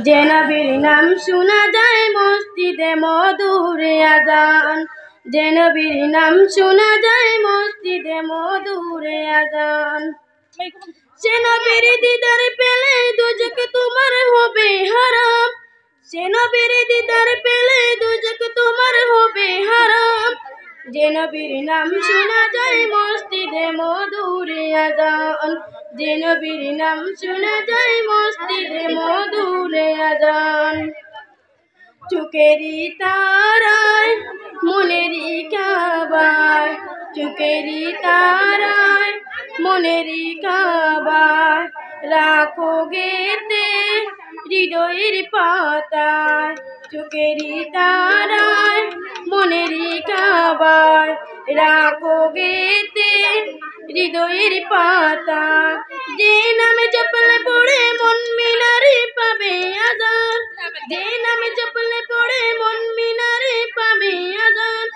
যে নবীর নাম শোনা যায় মসজিদে মধুরে আজান, যে নবীর নাম শোনা যায় মসজিদে মধুরে আজান। সে নবীর দিদার পেলে দুজক তোমার হবে হারাম, সে নবীর দিদার পেলে দুজক তোমার হবে হারাম। যে নবীর নাম শোনা যায় মসজিদে মধুরে আজান, যে নবীর নাম শোনা যায় মসজিদে মধুরে আজান। চুকেরি তারায় মনেরি কাবায়, চুকেরি তারায় মনেরি কাবায়, রাখো গেতে হৃদয়ের পাতায়। চুকেরি তারায় মনেরি কাবায়, রাখো গেতে হৃদয়ের পাতায়। যে নামে জপলে পড়ে মন মিনারে পাবে আজান, যে নামে জপলে পড়ে মন মিনারে পাবে আজান।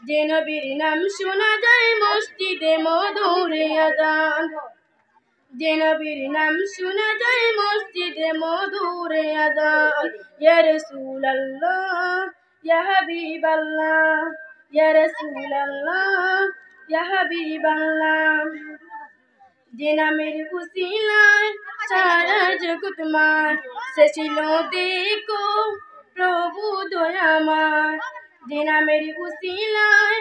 যে নবীর নাম শোনা যায় মসজিদে মধুরে আজান, যে নবীর নাম শোনা যায় মসজিদে মধুরে আজান। ইয়া রাসূলুল্লাহ ইয়া হাবিবাল্লাহ, ইয়া রাসূলুল্লাহ ইয়া হাবিবাল্লাহ। যে নামের উসিলায় সারা জগৎময়, সে ছিল দেখো প্রভু দয়াময়। যে নামের উসিলায়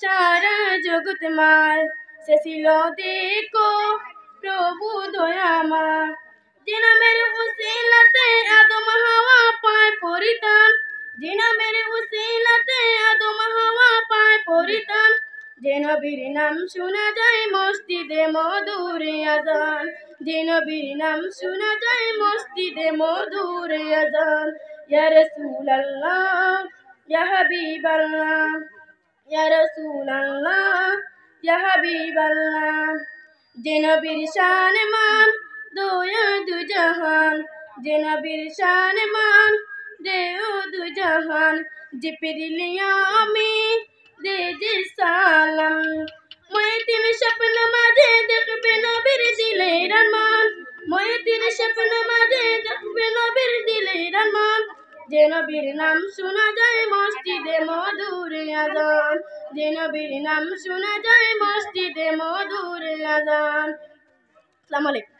সারা জগৎময়, সে ছিল দেখো প্রভু দয়াময়। যে নামের উসিলাতে আদম হাওয়া পায় পরিত্রাণ, যে নামের উসিলাতে আদম হাওয়া পায় পরিত্রাণ। যে নবীর নাম শোনা যায় মসজিদে মধুরে আজান, যে নবীর নাম শোনা যায় মসজিদে মধুরে আজান। ইয়া রাসূলুল্লাহ ইয়া হাবিবাল্লাহ, ইয়া রাসূলুল্লাহ ইয়া হাবিবাল্লাহ। যে নবীর শান মান দয়া দু জাহান, যে নবীর শান মান দেও দু জাহান। জিবরিল আমিন দে যে সালাম, মুইতিন স্বপ্ন মাঝে দেখবে নবীর দিলের আরমান, মুইতিন স্বপ্ন মাঝে দেখবে নবীর দিলের আরমান। যে নবীর নাম শোনা যায় মসজিদে মধুরে আজান, যে নবীর নাম শোনা যায় মসজিদে মধুরে আজান। আসসালামু আলাইকুম।